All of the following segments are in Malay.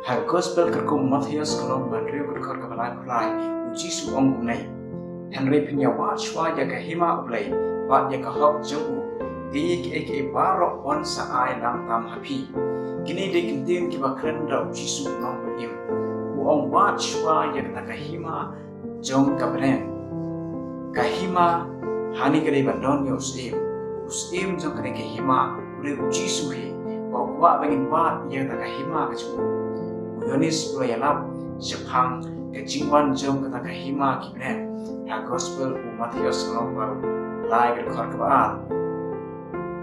Har gospel kerkum Matthias kolom bandriu kerkor kebalai kulai uji su ong kunai. Henry pinya wat shwa ya kahima uplay wat ya kahok jemu. Di ke barok on sa ai lam tam happy. Kini de kintin kiba krenda uji su nong benim. Uong wat shwa ya kata kahima jong kabren. Kahima hani kare bandon ya usim jong kare kahima ure uji su he. Wa bangin wat ya kata kahima kaju. Yonis ulayalap Jepang kejingwan jom kata kahima kibnen. Ha gospel u Matthias kolom baru lai kerkor kebaan.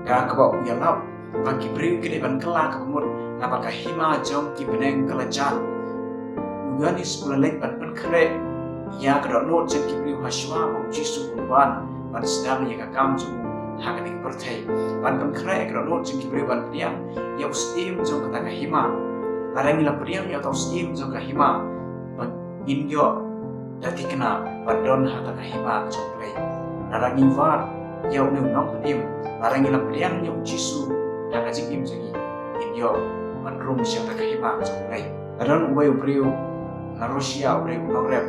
Da keba uyalap bagi beriu kini ban kelak kebemut napa kahima jom kibnen kelajan. Yonis ulalek ban penkere ya kedok not jen kiberiu haswa bu jisu kunwan ban sedang ya kakam jom hakani pertai ban penkere kedok not jen kiberiu ban priang ya usim jom kata kahima. Larang ila priang ya tau sim jong kahima inyo dati kena bandon hata kahima jomplay. Larang iwar ya uneng nong pedim larang ila priang ya ujisu haka jikim jangi inyo manrum siya ta kahima jomplay. Larang uway ubriu na Rusia ubriu unong rep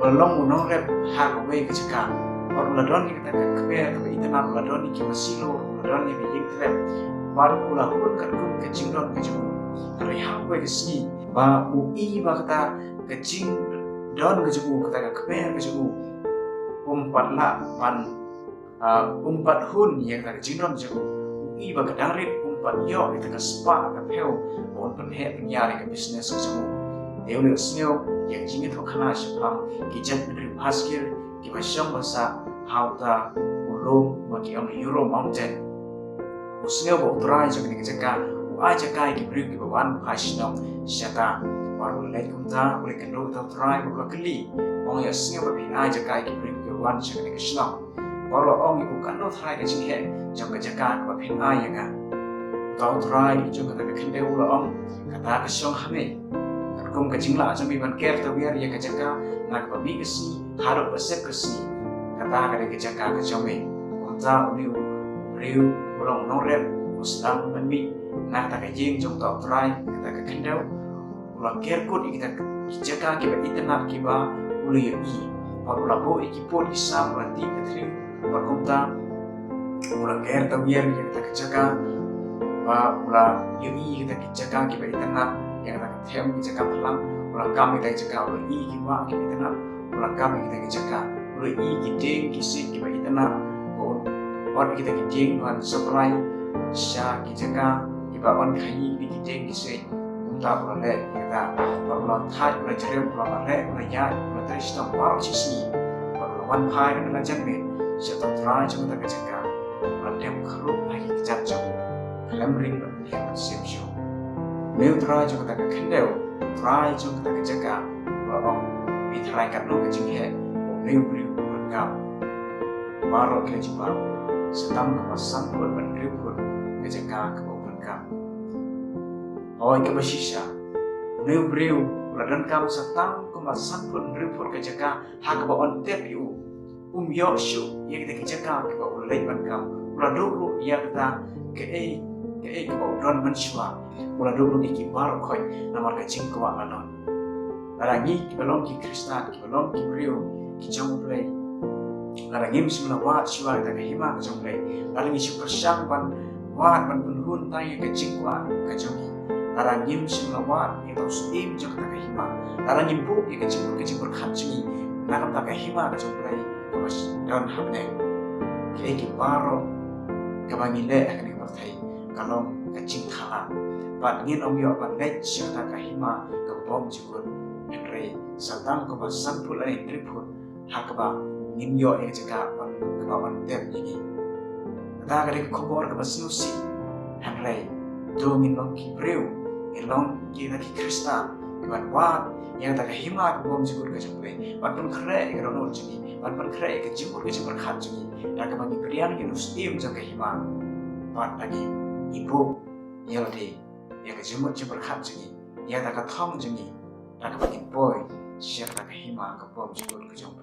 walong unong rep haka uway kajaka or ladon ni kata kakbe itanan ladon ni kimasilo ladon ni biying rep war pula hun karkum kajingron kajumu. Hari hampai kesini, ba ui ba kata kecing don kejubu kata keper kejubu umpat la pan umpat hun yang kata kecing don kejubu ui ba kedarit umpat yo kita kespa kepel bon penhe penyari ke bisnes kejubu dewi usnyo yang jingit hokana sepang kijan menerima hasil kibasyong basa hauta ulum bagi Euro Mountain usnyo bo try jangan dikejaga aja kai ki beri ki bawan hasno syata baru lek kumta boleh kendo ta try boleh keli ong ya singa babi aja kai ki beri ki bawan syata ki sno baru ong ibu kando try ka jinghe jong ka jaka ka babi aya ka ta try jong ka kende ula ong kata ka syong hame kum ka jingla jong bi ban ker ta biar ya ka jaka nak babi kesi harap besek kesi kata ka jaka ka jome kumta uli riu ulang norep muslam menmi nak tak kajing jom tak try kita ke kendau ulang kerkut kita jaga kita internet kita uli i ulang bo ikipun isam berarti ketrim berkumta ulang ker tawiar kita jaga ulang i kita jaga kita internet yang kita tem jaga pelang ulang kami kita jaga ulang i kita internet ulang kami kita jaga ulang i kita kisik kita internet orang kita kejing dengan supply sya kita bawan kayi di kiteng kisah untuk beroleh kita beroleh thai beroleh cerem beroleh yai beroleh teristang baru sisi beroleh wan pai dan belajar med serta try cuma tak kejaga beroleh dem kerup lagi kejar jauh dalam ring beroleh siap show new try cuma tak kendau try cuma tak kejaga beroleh ditry kat lo kecing he new beri berkau baru kerja baru sedang kepasan pun berdiri pun kejaga Oi ke basisha, neu breu, uladan kam satang kemasan pun report kejaka hak bawan tepiu, yoshu yang kita kejaka ke bawa ulai ban kam, uladuru yang kita ke bawa menshwa, uladuru iki baru koi namar kecing kuat lanon. Larangi belum ki Kristen, belum ki breu, ki jom play. Larangi semula wat shwa kita kehima ke jom play, larangi super syang ban wat ban penhun tanya kecing kuat ke jomi. Larangim semua itu sim jauh tak kahima. Larangim bu yang kecil berkacungi. Nakam tak kahima kacung play kamas daun hamne. Kira kiparo kabangile akan dipertai. Kalau kecing khala. Pat ngin om yo pat lech jauh tak kahima kabom jukun. Henry satang kabasan pulai tripun. Hakaba ngin yo yang jaga kabawan tem ini. Kata kali kubur kabasnusi. Henry dongin long kibreu. Ilong kita ki Kristen, iban wat yang tak kahima kubom jikur kejumpai, wan pun kere ke ronol jungi, wan pun kere ke jikur khat jungi, dan kebangi prian ke nustim jang kahima, wan lagi ibu yang di yang ke jikur khat jungi, yang tak kathong jungi, dan kebangi boy siapa tak kahima kubom jikur kejumpai.